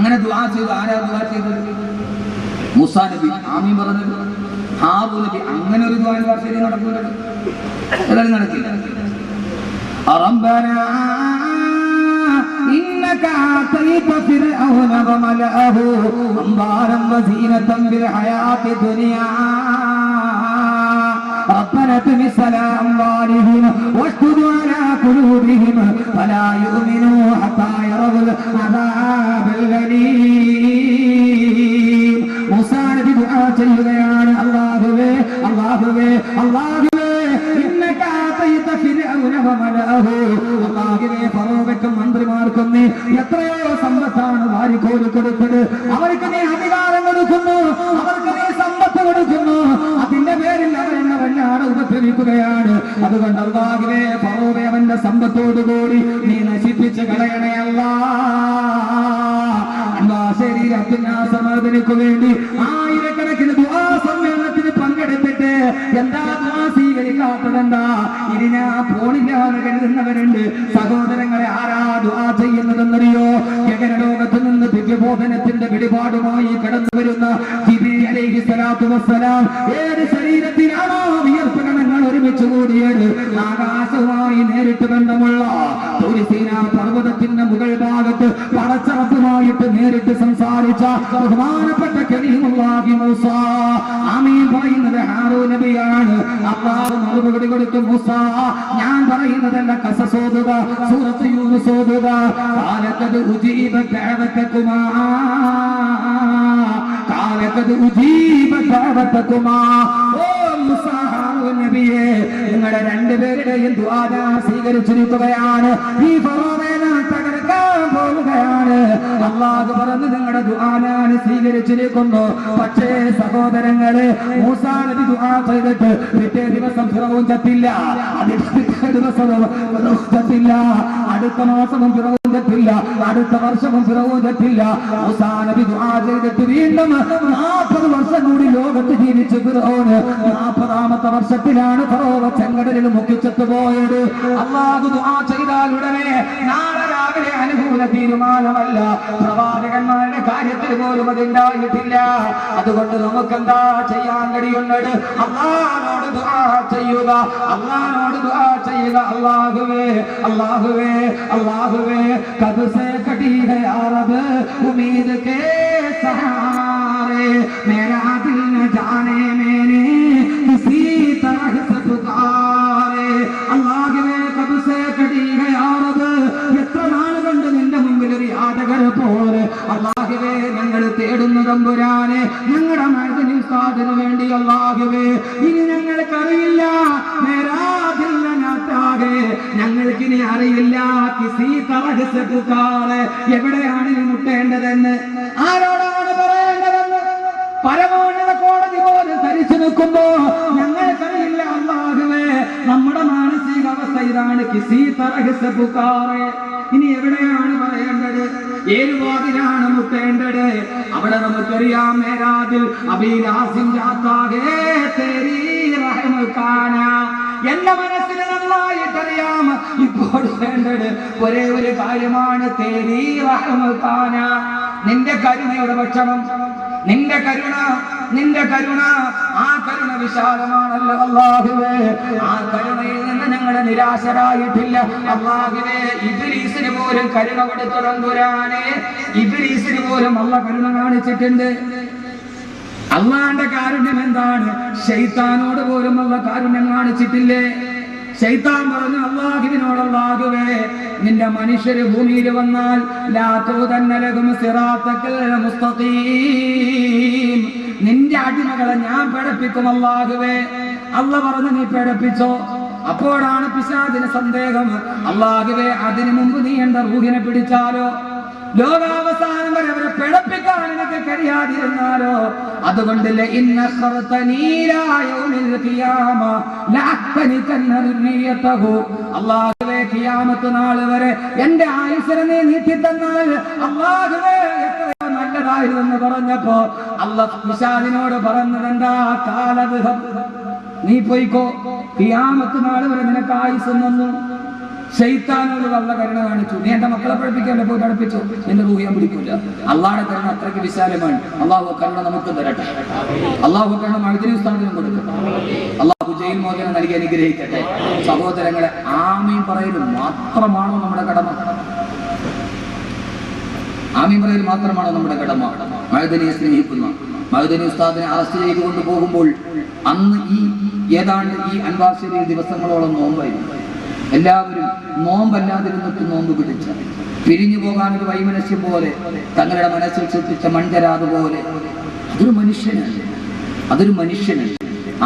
അങ്ങനെ ദുആ ചെയ്തു. ആരാ ദുആ ചെയ്തത്? മൂസാ നബി. ആമീൻ പറഞ്ഞത് ഹാറൂൻ നബി. അങ്ങനെ ഒരു ദുആ വർഷത്തിൽ നടക്കൂല, ഏതായാലും നടക്കില്ല. റബ്ബനാ ഇന്നക ആതൈത ഫിർഔന വമലഅഹു അംബാറൻ വസീനതൻ ഫിൽ ഹയാത്തി ദുനിയാ ربنا اطمس على أموالهم واشدد على قلوبهم فلا يؤمنوا حتى يروا العذاب الأليم. മൂസാ നബി ദുആ ചെയ്യുകയാണ്, അല്ലാഹുവേ അല്ലാഹുവേ അല്ലാഹുവേ ഇന്നക ആതൈത ഫിർഔന വമലഅഹു. അല്ലാഹുവേ ഫറോവയ്ക്കും മന്ത്രിമാർക്കും നീ എത്രയോ സമ്പത്താണ് വാരിക്കോരി കൊടുത്തത്. അവർക്ക് നീ അധികാരം കൊടുക്കുന്നു, അവർക്ക് നീ സമ്പത്ത് കൊടുക്കുന്നു. അതിന്റെ പേരിൽ അവരെന്നെ വല്ലാതെ ഉപദ്രവിക്കുകയാണ്. അതുകൊണ്ട് അല്ലാഹുവേ ഫറോവെ അവന്റെ സമ്പത്തോടുകൂടി നീ നശിപ്പിച്ച് കളയണേ അല്ലാഹ്. സമാധാനത്തിനു വേണ്ടി ആയിരക്കണക്കിന് ദുആ സമ്മേളനത്തിന് പങ്കെടുത്തിട്ട് എന്താ ദുആ സ്വീകരിക്കാത്തതെന്താ? ഇനി ഞാൻ പോണില്ല എന്ന് കരുതുന്നവരുണ്ട്. സഹോദരങ്ങളെ, ആരാ ദുആ ചെയ്യുന്നതെന്നറിയോ? ഗഗനലോകത്ത് നിന്ന് ദിവ്യബോധനത്തിന്റെ വെളിപാടുമായി കടന്നു വരുന്ന ജിബ്രീൽ അലൈഹിസ്സലാത്തു വസ്സലാം ഏത് ശരീരത്തിലാണോ വിയർപ്പ് കണങ്ങൾ ഒരുമിച്ച് കൂടിയത്, ആകാശവുമായി നേരിട്ട് ബന്ധമുള്ള തുരിസീനാ പർവ്വതത്തിന്റെ മുകൾ ഭാഗത്ത് പടച്ചറപ്പുമായിട്ട് നേരിട്ട് സംസാരിച്ച ബഹുമാനപ്പെട്ട കലീമുല്ലാഹി മൂസ. ആമീൻ പറയുന്നത് ഹാറൂൻ നബിയാണ്. അല്ലാഹു മറുപടി കൊടുത്തു, മൂസ ഞാൻ പറയുന്നതല്ല, ഖസസോദുക, സൂറത്ത് യൂനുസ് ഓതുക. ഖാലഖദ് ഉജീബ ദഅവതകുമാ ഖാലഖദ് ഉജീബ ദഅവതകുമാ. ഓ മൂസ, ഹാറൂൻ നബിയെ, നിങ്ങളുടെ രണ്ടുപേരുടെയും ദുആ സ്വീകരിച്ചിരിക്കുകയാണ്. ഈ ഫറോവയെ തകർക്കാൻ പോവുകയാണ്. അല്ലാഹു പറഞ്ഞു, നിങ്ങളുടെ ദുആ ഞാൻ സ്വീകരിച്ചിരിക്കുന്നു. പക്ഷേ സഹോദരങ്ങളെ, മൂസാ നബി ദുആ ചെയ്തിട്ട് പിറ്റേ ദിവസം ഫിറഔൻ ചത്തില്ല, പിറ്റേ ദിവസവും ഫിറഔൻ ചത്തില്ല, അടുത്ത മാസവും ഫിറഔൻ ചത്തില്ല, അടുത്ത വർഷവും ഫിറഔൻ ചത്തില്ല. മൂസാ നബി ദുആ ചെയ്തിട്ട് വീണ്ടും 40 വർഷം കൂടി ലോകത്ത് ജീവിച്ചു ഫിറഔൻ. 40ാമത്തെ വർഷത്തിലാണ് ഫറോവ ചെങ്കടലിൽ മുക്കിച്ചെത്തു പോയത്. അല്ലാഹു ദുആ ചെയ്താൽ ഉടനെ നാളെ രാവിലെ അനുകൂല തീരുമാനമല്ല. പ്രവാചകന്മാരുടെ കാര്യത്തിൽ പോലും അതുണ്ടായിട്ടില്ല. അതുകൊണ്ട് നമുക്കെന്താ ചെയ്യാൻ കഴിയുന്നത്? അല്ലാഹുവോട് ദുആ ചെയ്യുക, അല്ലാഹുവോട് ദുആ ചെയ്യുക. അല്ലാഹുവേ അല്ലാഹുവേ അല്ലാഹുവേ കബ് സേ കടി ഹൈ അറബ് ഉമ്മീദ് കേ സഹാരെ മേരാ ദിൽ ന ജാനെ മേനെ കിസി തരഹ് സെ പുകാരെ. അല്ലാഹുവേ കബ് സേ കടി ഹൈ അറബ്, എത്ര നാൾ കൊണ്ട് നിന്റെ മുമ്പിൽ ഒരു യാചകരെ പോലെ അല്ലാഹുവേ ഞങ്ങൾ തേടുന്നു തമ്പുരാനെ, ഞങ്ങളുടെ മഅ്ദിനി ഉസ്താദിനു വേണ്ടി. അല്ലാഹുവേ ഇനി ഞങ്ങൾക്കറിയില്ല, ഞങ്ങൾക്കിനി അറിയില്ല കിസി തറഹ് സെ പുകാരെ, എവിടെയാണ് ഇനി മുട്ടേണ്ടതെന്ന്, ആരോടാണ് പറയേണ്ടതെന്ന് പരമോന്നത കോടതി പോലും ധരിച്ചു നിൽക്കുമ്പോ ഞങ്ങൾക്കറിയില്ല. അല്ലാഹുവേ നമ്മുടെ മാനസിക അവസ്ഥ ഇതാണ്. കിസി തറഹ് സെ പുകാരെ, ഇനി എവിടെയാണ് പറയേണ്ടത്? ഏത് വാതിലാണ് മുട്ടേണ്ടത്? അവിടെ നമുക്കറിയാം, മേരാദിൽ അബീലാസിം ജാത്താകെ തേരി റഹ്മക്കാന. എന്റെ മനസ്സിന് നന്നായിട്ടറിയാം, ഇപ്പോൾ വേണ്ടത് ഒരേ ഒരു കാര്യമാണ്, തേരി റഹ്മക്കാന, നിന്റെ കരുണയുടെ ഭക്ഷണം, നിന്റെ കരുണ, നിന്റെ കരുണ. ആ കരുണ വിശാലമാണല്ലോ അല്ലാഹുവേ. ആ കരുണയിൽ നിന്ന് ഞങ്ങൾ നിരാശരായിട്ടില്ല അല്ലാഹുവേ. ഇബ്ലീസിന് പോലും കരുണ കൊടുത്ത തമ്പുരാനെ, ഇബ്ലീസിന് പോലും അല്ലാഹു കരുണ കാണിച്ചിട്ടുണ്ട്. അല്ലാഹുവിന്റെ കാരുണ്യം എന്താണ്? ശൈത്താനോട് പോലും അല്ലാഹു കാരുണ്യം കാണിച്ചിട്ടില്ലേ? ശൈത്താൻ പറഞ്ഞു അല്ലാഹുവിനോട്, അല്ലാഹുവേ നിന്റെ മനുഷ്യര് ഭൂമിയിൽ വന്നാൽ ലാ തൂദന്ന ലഹും സിറാത്തക്കൽ മുസ്തഖീം, നിന്റെ അടിമകളെ ഞാൻ പിഴപ്പിക്കും അല്ലാഹുവേ. അല്ലാഹു പറഞ്ഞു നീ പിഴപ്പിച്ചോ. അപ്പോഴാണ് പിശാചിന് സന്ദേഹം, അല്ലാഹുവേ അതിനു മുമ്പ് നീ എന്റെ റൂഹിനെ പിടിച്ചാലോ, ലോകാവസാനം വരെ അവരെ പിഴപ്പിക്കാൻ എനിക്ക് കഴിയാതിരുന്നാലോ? അതുകൊണ്ട് അല്ലാഹുവേ ഖിയാമത്ത് നാൾ വരെ എന്റെ ആയുസ്സിനെ നീ നീട്ടി തന്നാൽ അല്ലാഹുവേ എത്രയോ നല്ലതായിരുന്നെന്ന് പറഞ്ഞപ്പോ അല്ലാഹു പിശാചിനോട് പറഞ്ഞതെന്താ? കാലവിഹം, നീ പോയിക്കോ, ഖിയാമത്ത് നാൾ വരെ നിനക്ക് ആയുസ് തന്നു. ശൈത്താനോട് വല്ല കരുണ കാണിച്ചു, നീ എന്റെ മക്കളെ പഠിപ്പിക്കാതെ പോയി പഠിപ്പിച്ചു, നിന്റെ റൂഹ് ഞാൻ പിടിക്കൂല. അള്ളാഹുടെ കരുണ അത്രയ്ക്ക് വിശാലമാണ്. അള്ളാഹു കരുണ നമുക്ക് തരട്ടെ. അള്ളാഹു കരുണ മഅ്ദനി ഉസ്താദിനും കൊടുക്കട്ടെ. അള്ളാഹു ജയിൽ മോചനം നൽകി അനുഗ്രഹിക്കട്ടെ. സഹോദരങ്ങളെ, ആമീൻ പറയലും മാത്രമാണോ നമ്മുടെ കടമ? ആമീൻ പറയൽ മാത്രമാണോ നമ്മുടെ കടമ? മഅ്ദനിയെ സ്നേഹിക്കുന്ന മഅ്ദനി ഉസ്താദിനെ അറസ്റ്റ് ചെയ്തു കൊണ്ടുപോകുമ്പോൾ അന്ന് ഏതാണ്ട് ഈ അൻവാർ ശരീഫ് ദിവസങ്ങളോളം നോമ്പായിരുന്നു. എല്ലാവരും നോമ്പല്ലാതിരുന്നിട്ട് നോമ്പ് പിടിച്ച, പിരിഞ്ഞു പോകാനൊരു വൈമനസ്യം പോലെ, തങ്ങളുടെ മനസ്സിൽ സൃഷ്ടിച്ച മൺകരാത് പോലെ. അതൊരു മനുഷ്യനാണ്.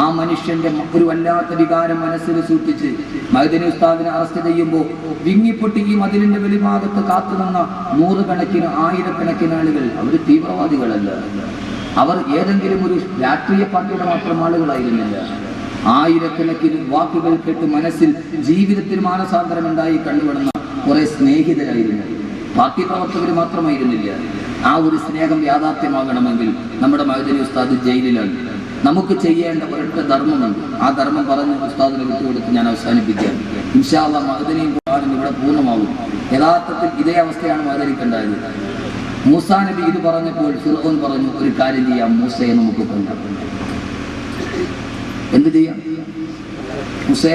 ആ മനുഷ്യന്റെ ഒരു വല്ലാത്ത വികാരം മനസ്സിൽ സൂക്ഷിച്ച് മഅ്ദനി ഉസ്താദിനെ അറസ്റ്റ് ചെയ്യുമ്പോൾ വിങ്ങിപ്പൊട്ടി ഈ മതിലിന്റെ വെളിഭാഗത്ത് കാത്തുനിന്ന നൂറുകണക്കിന് ആയിരക്കണക്കിന് ആളുകൾ അവർ തീവ്രവാദികളല്ല. അവർ ഏതെങ്കിലും ഒരു രാഷ്ട്രീയ പാർട്ടിയുടെ മാത്രം ആളുകളായിരുന്നില്ല. ആയിരക്കണക്കിന് വാക്കുകൾ കേട്ട് മനസ്സിൽ ജീവിതത്തിൽ മാനസാന്തരം ഉണ്ടായി കണ്ടുവിടുന്ന കുറെ സ്നേഹിതരായിരുന്നു. പാർട്ടി പ്രവർത്തകർ മാത്രമായിരുന്നില്ല. ആ ഒരു സ്നേഹം യാഥാർത്ഥ്യമാകണമെങ്കിൽ നമ്മുടെ മഅ്ദനി ഉസ്താദ് ജയിലിലാണ്. നമുക്ക് ചെയ്യേണ്ട ഒരൊറ്റ ധർമ്മമുണ്ട്. ആ ധർമ്മം പറഞ്ഞ് ഉസ്താദിനെ വിട്ടുകൊടുത്ത് ഞാൻ അവസാനിപ്പിക്കാം. ഇൻഷാ അല്ലാഹ് മഅ്ദനിയും ഖുർആനും ഇവിടെ പൂർണ്ണമാകും. യഥാർത്ഥത്തിൽ ഇതേ അവസ്ഥയാണ് മഅ്ദനിക്കുണ്ടായത്. മൂസാ നബി ഇത് പറഞ്ഞപ്പോൾ ഫിർഔൻ പറഞ്ഞു, ഒരു കാര്യം ചെയ്യാം, മൂസയെ നമുക്ക് കൊല്ലാം. എന്ത് ചെയ്യാം? മൂസേ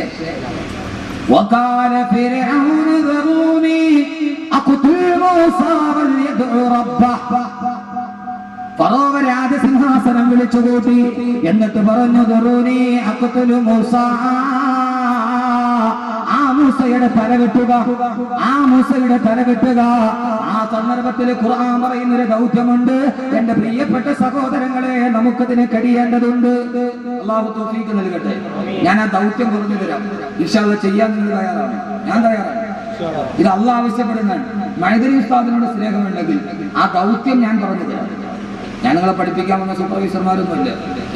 وقال فرعون ذروني أقتل موسى وليدع ربه. ഫറോവ രാജസിംഹാസനം വിളിച്ചുകൂട്ടി. എന്നിട്ട് പറഞ്ഞു, ദറൂനി അഖ്തുലു മൂസ, ആ മൂസയുടെ തല വെട്ടുക, ആ മൂസയുടെ തല വെട്ടുക. ആ സന്ദർഭത്തിൽ ഖുർആൻ പറയുന്നൊരു ദൗത്യമുണ്ട്. എന്റെ പ്രിയപ്പെട്ട സഹോദരങ്ങളെ, നമുക്കതിന് കഴിയേണ്ടതുണ്ട്. അല്ലാഹു തൗഫീഖ് നൽകട്ടെ. ഞാൻ ആ ദൗത്യം പറഞ്ഞു തരാം. ഇൻഷാ അല്ലാഹ് ചെയ്യാൻ നിങ്ങൾ തയ്യാറാണ്? ഞാൻ തയ്യാറാണ്. ഇത് അല്ലാഹ് ആവശ്യപ്പെടുന്നതാണ്. മഅ്ദനി ഉസ്താദിനോട് സ്നേഹമുണ്ടെങ്കിൽ ആ ദൗത്യം ഞാൻ പറഞ്ഞു തരാം. ഞാൻ നിങ്ങളെ പഠിപ്പിക്കാൻ വന്ന സൂപ്പർവൈസർമാരൊന്നുമല്ല,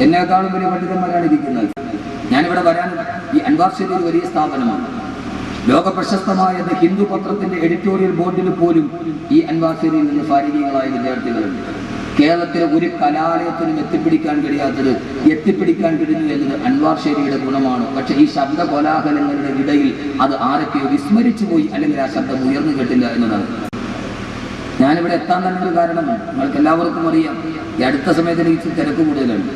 എന്നെക്കാളും വലിയ പണ്ഡിതന്മാരാണ് ഇരിക്കുന്നത്. ഞാനിവിടെ വരാൻ ഈ അൻവാർ ശരീഫ് വലിയ സ്ഥാപനമാണ്. ലോക പ്രശസ്തമായ ഹിന്ദു പത്രത്തിന്റെ എഡിറ്റോറിയൽ ബോർഡിൽ പോലും ഈ അൻവാർ ശരീഫിൽ നിന്ന് ഫാരിഗികളായ വിദ്യാർത്ഥികളുണ്ട്. കേരളത്തിലെ ഒരു കലാലയത്തിനും എത്തിപ്പിടിക്കാൻ കഴിയാത്തത് എത്തിപ്പിടിക്കാൻ കഴിഞ്ഞു എന്നത് അൻവാർ ശരീഫിയുടെ ഗുണമാണ്. പക്ഷെ ഈ ശബ്ദ കോലാഹലങ്ങളുടെ ഇടയിൽ അത് ആരൊക്കെയോ വിസ്മരിച്ചു പോയി, അല്ലെങ്കിൽ ആ ശബ്ദം ഉയർന്നു കേട്ടില്ല എന്നതാണ്. ഞാനിവിടെ എത്താൻ തന്നെ ഒരു കാരണമാണ്. നിങ്ങൾക്ക് എല്ലാവർക്കും അറിയാം, ഈ അടുത്ത സമയത്ത് എനിക്ക് തിരക്ക് കൂടുതലാണ്.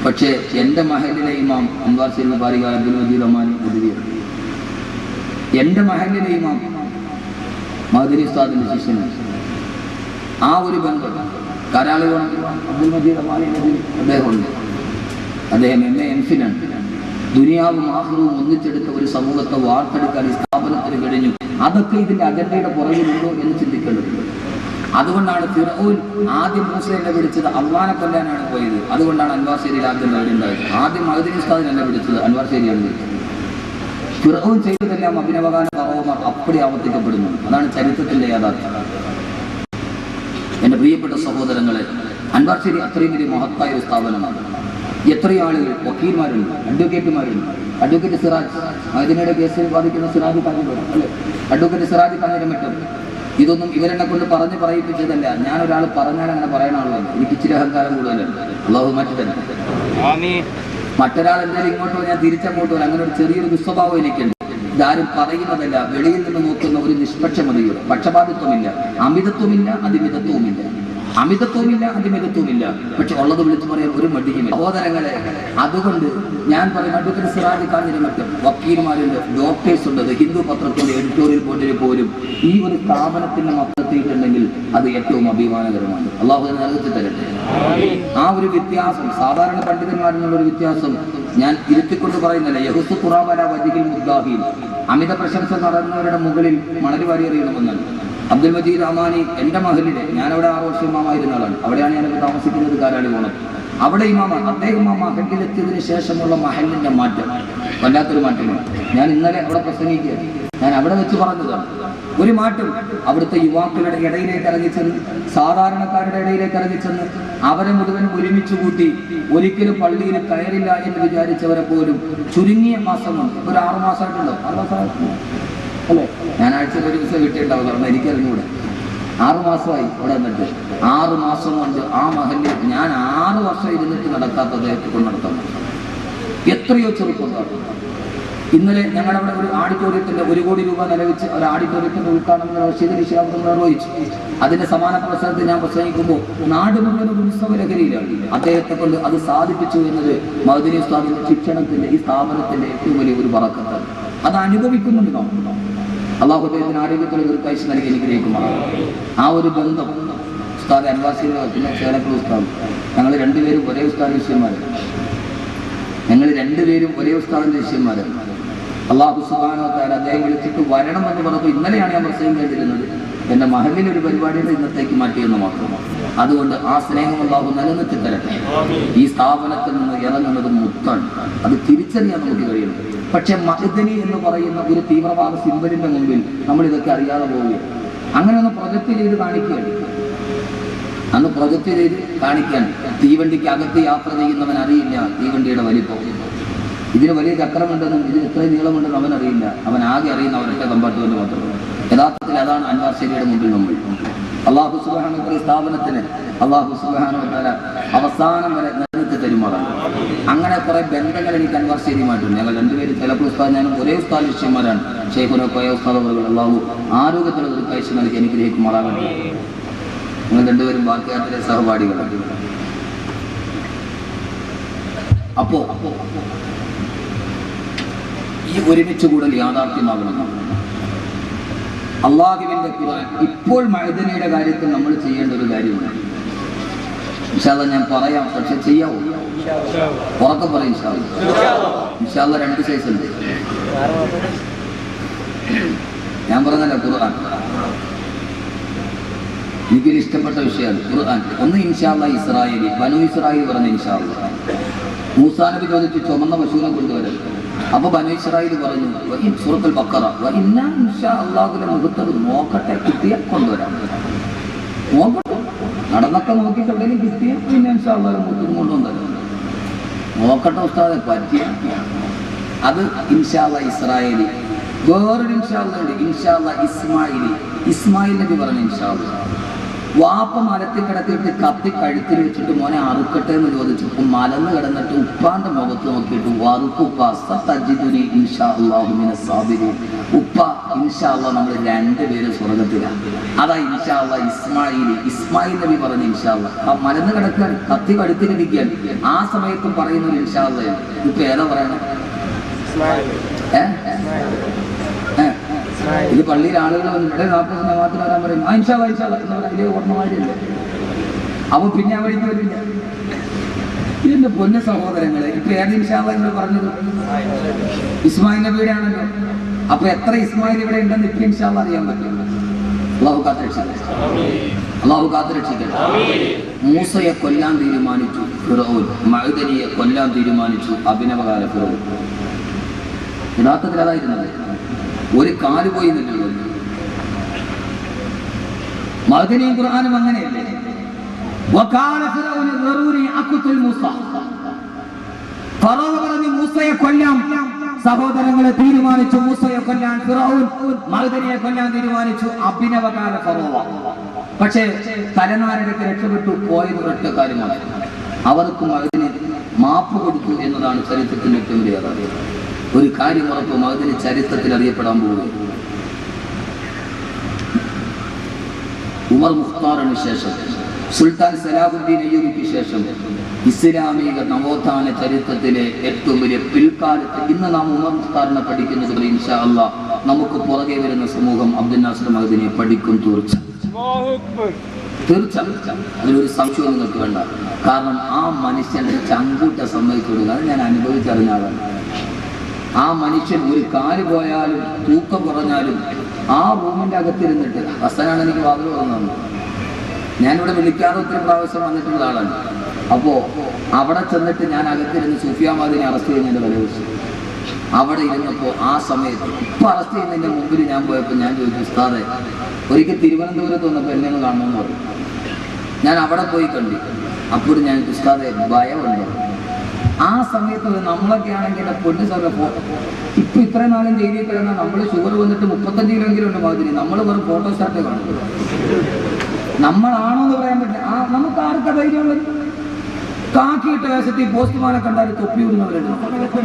പക്ഷേ എൻ്റെ മഹലിലെ ഇമാം അൻവാർ ശരീഫ് ഫാരിഗ അബ്ദുൽ മജീദ് അമാനി ഉദവിയാണ്. എൻ്റെ മഹലിലെ ഇമാം മഅ്ദനി ഉസ്താദിന്റെ ശിഷ്യനാണ്. ആ ഒരു ബന്ധം കാരാളികോണം അബ്ദുൽ മജീദ് അമാനി അദ്ദേഹമുണ്ട്. അദ്ദേഹം MA.MPhil ദുനിയാവും ആഖിറവും ഒന്നിച്ചെടുത്ത ഒരു സമൂഹത്തെ വാർത്തെടുക്കാൻ ഈ സ്ഥാപനത്തിന് കഴിഞ്ഞു. അതൊക്കെ ഇതിന്റെ അജണ്ടയുടെ പുറകിലുണ്ടോ എന്ന് ചിന്തിക്കേണ്ടതുണ്ട്. അതുകൊണ്ടാണ് ഫിർഔൻ ആദ്യം മൂസയെ വിളിച്ചത് അള്ളാനെ കൊല്ലാനാണ് പോയത്. അതുകൊണ്ടാണ് അൻവാർ ശരീഫ് ആദ്യം ഉണ്ടായത്. ആദ്യം മഅ്ദനി ഉസ്താദിനെ വിളിച്ചത് അൻവാർ ശരീഫാണ് വിളിച്ചത്. ഫിർഔൻ ചെയ്തതെല്ലാം അഭിനവകാല ഫറോവമാർ അപ്പടി ആവർത്തിക്കപ്പെടുന്നു. അതാണ് ചരിത്രത്തിന്റെ യാഥാർത്ഥ്യം. എന്റെ പ്രിയപ്പെട്ട സഹോദരങ്ങളെ, അൻവാർ ശരീഫ് അത്രയും വലിയ മഹത്തായ ഒരു സ്ഥാപനമാണ്. എത്രയും ആളുകൾ, വക്കീൽമാരുണ്ട്, അഡ്വക്കേറ്റുമാരുണ്ട്. അഡ്വക്കേറ്റ് സിറാജ്, മഅ്ദനിയുടെ കേസിൽ ബാധിക്കുന്ന സിറാജ് കാഞ്ഞിരം, അല്ലെ, അഡ്വക്കേറ്റ് സിറാജ് കാഞ്ഞിരമറ്റം. ഇതൊന്നും ഇവരെന്നെ കൊണ്ട് പറഞ്ഞ് പറയിപ്പിച്ചതല്ല. ഞാൻ ഒരാൾ പറഞ്ഞാൽ അങ്ങനെ പറയുന്ന ആളുമാണ്. എനിക്ക് ഇച്ചിരി അഹങ്കാരം കൂടുതലുണ്ട്. അല്ലാഹു മാറ്റി തന്നെ. മറ്റൊരാൾ എന്തായാലും ഇങ്ങോട്ടോ ഞാൻ തിരിച്ചങ്ങോട്ടോ, അങ്ങനെ ഒരു ചെറിയൊരു ദുസ്വഭാവം എനിക്കുണ്ട്. ഇതാരും പറയുന്നതല്ല, വെളിയിൽ നിന്ന് നോക്കുന്ന ഒരു നിഷ്പക്ഷമതിയുടെ പക്ഷപാതിത്വമില്ല, അമിതത്വമില്ല, അതിമിതത്വവുമില്ല. അമിതത്വമില്ല, അതിമിതത്വമില്ല. പക്ഷെ ഉള്ളത് വിളിച്ചു പറയാൻ ഒരു മടിയുമില്ല. സഹോദരങ്ങളെ, അതുകൊണ്ട് ഞാൻ പറയും, അഡ്വക്കേറ്റ് സിറാജ് കാഞ്ഞിരമറ്റം വക്കീൽമാരുണ്ട്, ഡോക്ടേഴ്സ് ഉണ്ട്. ഹിന്ദു പത്രത്തിന്റെ എഡിറ്റോറിയൽ ബോർഡിൽ പോലും ഈ ഒരു സ്ഥാപനത്തിന്റെ മൊത്തത്തിയിട്ടുണ്ടെങ്കിൽ അത് ഏറ്റവും അഭിമാനകരമാണ്. അള്ളാഹു നിലനിർത്തി തരട്ടെ. ആ ഒരു വ്യത്യാസം, സാധാരണ പണ്ഡിതന്മാരെന്നുള്ള ഒരു വ്യത്യാസം ഞാൻ ഇരുത്തിക്കൊണ്ട് പറയുന്നില്ല. യഹുസ് ഖുറാബല വജിഹിൽ മുദ്ദാഹിൻ, അമിത പ്രശംസ നടന്നവരുടെ മുകളിൽ മണൽ വാരിയെറിയണമെന്നാണ്. അബ്ദുൽ മജീദ് അമാനി എൻ്റെ മഹലിലെ, ഞാനവിടെ 6 വർഷം ഇമാമായിരുന്ന ആളാണ്. അവിടെയാണ് ഞാനിപ്പോൾ താമസിക്കുന്നത്, കാരാളികോണം. അവിടെ ഇമാമാണ്. അദ്ദേഹം ആ മഹലിലെത്തിയതിനു ശേഷമുള്ള മഹലിന്റെ മാറ്റം വല്ലാത്തൊരു മാറ്റമാണ്. ഞാൻ ഇന്നലെ അവിടെ പ്രസംഗിക്കുകയാണ്. ഞാൻ അവിടെ വെച്ച് പറഞ്ഞതാണ്. ഒരു മാറ്റം അവിടുത്തെ യുവാക്കളുടെ ഇടയിലേക്ക് ഇറങ്ങിച്ചെന്ന്, സാധാരണക്കാരുടെ ഇടയിലേക്ക് ഇറങ്ങിച്ചെന്ന് അവരെ മുഴുവൻ ഒരുമിച്ച് കൂട്ടി ഒരിക്കലും പള്ളിയിൽ കയറില്ല എന്ന് വിചാരിച്ചവരെ പോലും ചുരുങ്ങിയ മാസം കൊണ്ട്, ഒരു 6 മാസമായിട്ടുണ്ടോ, 6 മാസമായിട്ടുണ്ടോ അല്ലേ, ഞാൻ ആഴ്ചയിൽ ഒരു ദിവസം കിട്ടിയിട്ടുണ്ടാവും. കാരണം എനിക്കറിഞ്ഞൂടെ. 6 മാസമായി അവിടെ വന്നിട്ട്. 6 മാസം കൊണ്ട് ആ മഹലിൽ ഞാൻ 6 വർഷം ഇരുന്നിട്ട് നടക്കാത്തത് കൊണ്ട് നടത്താൻ എത്രയോ ചെറുപ്പക്കാർ. ഇന്നലെ ഞങ്ങളവിടെ ഒരു ഓഡിറ്റോറിയത്തിന്റെ 1 കോടി രൂപ നിലവിച്ച് ഒരു ഓഡിറ്റോറിയത്തിന്റെ ഉദ്ഘാടനം റഷീദ് നിശാബ് നിർവഹിച്ചു. അതിന്റെ സമാന പ്രസംഗത്തിൽ ഞാൻ പ്രസംഗിക്കുമ്പോൾ നാട് മുഴുവൻ ഒരു ഉത്സവ ലഹരിയിലാണ്. അദ്ദേഹത്തെ കൊണ്ട് അത് സാധിപ്പിച്ചു എന്നത് മഅ്ദനി ഉസ്താദിന്റെ ശിക്ഷണത്തിന്റെ ഈ സ്ഥാപനത്തിന്റെ ഏറ്റവും വലിയ ഒരു ബറക്കത്താണ്. അത് അനുഭവിക്കുന്നുണ്ട് നാം. അള്ളാഹു അദ്ദേഹത്തിന് ആരോഗ്യത്തോടെ ദീർഘായുസ്സ് നൽകി അനുഗ്രഹിക്കുമാറാണ്. ആ ഒരു ബന്ധം ഉസ്താദ് അൻവാസിയുടെ പിന്നെ ചേലക്കൽ ഉസ്താദ്, ഞങ്ങൾ രണ്ടുപേരും ഒരേ ഉസ്താദിന്റെ ശിഷ്യന്മാരാണ്. ശിഷ്യന്മാരാണ്. അള്ളാഹു സുബ്ഹാനഹു വ തആല അദ്ദേഹം വിളിച്ചിട്ട് വരണം എന്ന് പറഞ്ഞപ്പോൾ ഇന്നലെയാണ് ഞാൻ പ്രസംഗിക്കേണ്ടിരുന്നത്. എൻ്റെ മഹലിൽ ഒരു പരിപാടിയുടെ ഇന്നത്തേക്ക് മാറ്റിയെന്ന് മാത്രമാണ്. അതുകൊണ്ട് ആ സ്നേഹം അള്ളാഹു നിലനിർത്തി തരട്ടെ. ഈ സ്ഥാപനത്തിൽ നിന്ന് ഇറങ്ങുന്നത് മുത്താണ്, അത് തിരിച്ചറിയാൻ നമുക്ക് കഴിയണം. പക്ഷെ മഅ്ദനി എന്ന് പറയുന്ന ഒരു തീവ്രവാദ സിംബലിന്റെ മുമ്പിൽ നമ്മൾ ഇതൊക്കെ അറിയാതെ പോവുകയാണ്. അങ്ങനെ ഒന്ന് പ്രൊജക്റ്റ് ചെയ്ത് കാണിക്കുകയാണ്. അന്ന് പ്രൊജക്റ്റ് ചെയ്ത് കാണിക്കാൻ തീവണ്ടിക്ക് അകത്ത് യാത്ര ചെയ്യുന്നവൻ അറിയില്ല തീവണ്ടിയുടെ വലിപ്പം. ഇതിന് വലിയ ചക്രമുണ്ടെന്നും ഇതിന് ഇത്രയും നീളമുണ്ടെന്നും അവൻ അറിയില്ല. അവൻ ആകെ അറിയുന്ന അവരുടെ കമ്പാർട്ട്മെന്റ് മാത്രമാണ്. യഥാർത്ഥത്തിൽ അതാണ് അൻവാർ ശരിയുടെ മുമ്പിൽ നമ്മൾ. അള്ളാഹു സുബ്ഹാനഹു വ തആല സ്ഥാപനത്തിന് അള്ളാഹു സുബ്ഹാനഹു വ തആല അവസാനം വരെ നിലനിർത്തി തരുമാറാണ്. അങ്ങനെ കുറെ ബന്ധങ്ങൾ എനിക്ക് അൻവാർ ശരിയുമായിട്ടുണ്ട്. ഞങ്ങൾ രണ്ടുപേരും ചിലപ്പോൾ ഉസ്താദ് ഞാനും ഒരേ ഉസ്താദ് ശിഷ്യന്മാരാണ്. ഷെയ്ഖുന കോയ ഉസ്താദ് അവர்கள் അള്ളാഹു ആരോഗ്യത്തിലുള്ള ദീർഘായുസ്സ് നൽകി അനുഗ്രഹിക്കുമാറാകട്ടെ. നിങ്ങൾ രണ്ടുപേരും ബാക്കിയാത്തിലെ സഹപാഠികളാണ്. അപ്പോ ഈ ഒരുമിച്ച് കൂടൽ യാഥാർത്ഥ്യമാകണം. അള്ളാഹുവിന്റെ ഖുർആൻ ഇപ്പോൾ മഅ്ദനിയുടെ കാര്യത്തിൽ നമ്മൾ ചെയ്യേണ്ട ഒരു കാര്യമാണ്. ഇൻഷാ അല്ലാഹ് ഞാൻ പറയാം, പക്ഷെ ചെയ്യാവോ? ഉറക്കെ പറയും ഇൻഷാ അല്ലാഹ്. 2 സൈസ് ഉണ്ട്. ഞാൻ പറഞ്ഞല്ലോ ഖുർആൻ എനിക്കൊരു ഇഷ്ടപ്പെട്ട വിഷയമാണ് ഖുർആൻ. ഒന്ന് ഇൻഷാ അല്ലാഹ് ഇസ്രായേലി ബനു ഇസ്രായേൽ പറഞ്ഞ ഇൻഷാ അല്ലാഹ്. മൂസാ നബി ചോദിച്ചു ചുമന്ന പശുവിനെ കൊണ്ടുവരാൻ. അപ്പൊ ബനു ഇസ്രായേൽ പറഞ്ഞു സൂറത്തുൽ ബഖറ ഇന്നാ ഇൻഷാ അല്ലാഹുവിന്റെ മുഖത്തത് നോക്കട്ടെ, കിട്ടിയ കൊണ്ടുവരാം. നോക്കട്ടെ, നടന്നൊക്കെ നോക്കിയിട്ട് എവിടെയും കിട്ടിയ പിന്നെ ഇൻഷാ അല്ലാഹ് മുഖത്തും കൊണ്ടുവന്നല്ലോ. നോക്കട്ടെ ഉസ്താദെ പറ്റിയ അത് ഇൻഷാ അല്ലാഹ് ഇസ്രായേലി. വേറൊരു ഇൻഷാ അല്ലാഹ് ഉണ്ട്, ഇൻഷാ അല്ലാഹ് ഇസ്മായിൽ നബി പറഞ്ഞു ഇൻഷാ അല്ലാഹ്. വാപ്പ മലത്തിൽ കിടത്തിയിട്ട് കത്തി കഴുത്തിൽ വെച്ചിട്ട് മോനെ അറുക്കട്ടെ എന്ന് ചോദിച്ചപ്പോൾ മലന്ന് കിടന്നിട്ട് ഉപ്പാന്റെ മുഖത്ത് നോക്കിയിട്ട് ഉപ്പ ഇൻഷാ അല്ലാഹ് നമ്മൾ 2 പേരും സ്വർഗത്തിലാണ്. അതാ ഇൻഷാ അല്ലാഹ് ഇസ്മായിൽ നബി പറഞ്ഞു ഇൻഷാ അല്ലാഹ്. ആ മലന്ന് കിടക്കാൻ കത്തി കഴുത്തിലിരിക്കാൻ ആ സമയത്തും പറയുന്ന ഒരു ഇൻഷാ അല്ലാഹ്. ഇപ്പൊ ഏതാ പറയണേ? ഇത് പള്ളിയിൽ ആളുകൾ വന്നിട്ട് 40 ജമാഅത്തിൽ വരാൻ പറയും ഇൻഷാ അല്ലാഹ് എന്ന് പറഞ്ഞാൽ വലിയ ഓർമ്മമാരില്ല. അപ്പൊ പിന്നെ ആ വഴിക്ക് വരില്ല. ഇതിന്റെ പൊന്ന സഹോദരങ്ങളെ, ഇപ്പൊ ഏത് ഇൻഷാ അല്ലാഹ് നിങ്ങൾ പറഞ്ഞത്? ഇസ്മായിൽ നബിയുടെ ആണല്ലോ. അപ്പൊ എത്ര ഇസ്മായിൽ ഇവിടെ ഉണ്ടെന്ന് ഇപ്പൊ ഇൻഷാ അല്ലാഹ് അറിയാൻ പറ്റും. അള്ളാഹു കാത്തുരക്ഷിക്കട്ടെ. മൂസയെ കൊല്ലാൻ തീരുമാനിച്ചു ഫിർഔൻ, മഅ്ദനിയെ കൊല്ലാൻ തീരുമാനിച്ചു അഭിനവകാല ഫിർഔൻ. യഥാർത്ഥത്തിൽ അതായിരുന്നത്. ഒരു കാല് പോയി നിന്നുള്ളൂ. മഅ്ദനിയും ഖുർആനും അങ്ങനെയല്ലേ. ഫറോ പറഞ്ഞു മൂസയെ കൊല്ലാം. സഹോദരങ്ങളെ തീരുമാനിച്ചു മൂസയെ കൊല്ലാൻ ഫിർഔൻ, മഅ്ദനിയെ കൊല്ലാൻ തീരുമാനിച്ചു അഭിനവകാല ഫറോ. പക്ഷേ തലനാരിടയ്ക്ക് രക്ഷപ്പെട്ടു പോയത് ഒരൊറ്റ കാര്യമാണ്, അവർക്കും മഅ്ദനി മാപ്പ് കൊടുത്തു എന്നതാണ് ചരിത്രത്തിന്റെ ഏറ്റവും വലിയ യാഥാർത്ഥ്യം. ഒരു കാര്യം ഉറപ്പ്, മഅ്ദനി ചരിത്രത്തിൽ അറിയപ്പെടാൻ പോകുന്നു. ഉമർ മുഖ്താറിന് ശേഷം, സുൽത്താൻ സലാഹുദ്ദീൻ അയ്യൂബിക്ക് ശേഷം ഇസ്ലാമിക നവോത്ഥാന ചരിത്രത്തിലെ ഏറ്റവും വലിയ പിൽക്കാലത്ത് ഇന്ന് നാം ഉമർ മുഖ്താറിനെ പഠിക്കുന്നത് പോലെ ഇൻഷാ അല്ലാഹ് നമുക്ക് പുറകെ വരുന്ന സമൂഹം അബ്ദുൽ നാസിർ മഅ്ദനിയെ പഠിക്കും. തീർച്ച അതിലൊരു സംശയം നിങ്ങൾക്ക് വേണ്ട. കാരണം ആ മനുഷ്യന്റെ ചങ്കൂറ്റ സമ്മതിച്ചു കൊടുക്കുക, അത് ഞാൻ അനുഭവിച്ചറിഞ്ഞ ആളാണ്. ആ മനുഷ്യൻ ഒരു കാല് പോയാലും തൂക്കം കുറഞ്ഞാലും ആ റൂമിന്റെ അകത്തിരുന്നിട്ട്, ഹസനാണ് എനിക്ക് വാതിൽ തുറന്നു, ഞാനിവിടെ വിളിക്കാതെ ഒത്തിരി പ്രാവശ്യം വന്നിട്ടുള്ള ആളാണ്. അപ്പോ അവിടെ ചെന്നിട്ട് ഞാൻ അകത്തിരുന്ന് സുഫിയാമാദിനെ അറസ്റ്റ് ചെയ്യുന്നതിന്റെ തലേദിവസം അവിടെ ഇരുന്നപ്പോൾ ആ സമയത്ത് ഇപ്പൊ അറസ്റ്റ് ചെയ്യുന്നതിന്റെ മുമ്പിൽ ഞാൻ പോയപ്പോൾ ഞാൻ ചോദിച്ചു, ഉസ്താദെ ഒരിക്കൽ തിരുവനന്തപുരത്ത് വന്നപ്പോൾ എന്നെ ഒന്ന് കാണണമെന്ന് പറഞ്ഞു. ഞാൻ അവിടെ പോയി കണ്ടു. അപ്പോൾ ഞാൻ ഉസ്താദെ ഭയമുണ്ട്. ആ സമയത്ത് നമ്മളൊക്കെ ആണെങ്കിൽ പൊന്നു സാറിന് ഇപ്പൊ ഇത്രയും നാളും ജയിലിൽ കിടന്നാൽ നമ്മൾ ഷുഗർ വന്നിട്ട് 35 കിലോയെങ്കിലും ഉണ്ട് മാതിരി നമ്മൾ വെറും ഫോട്ടോസ്റ്റാറ്റ് കാണുന്നത്. നമ്മളാണോ എന്ന് പറയാൻ പറ്റില്ല. നമുക്ക് ആർക്കാ ധൈര്യം? കാക്കിയിട്ട വേഷത്തിൽ പോസ്റ്റ്മാനെ കണ്ടാൽ തൊപ്പി വിടുന്നവരുണ്ട്.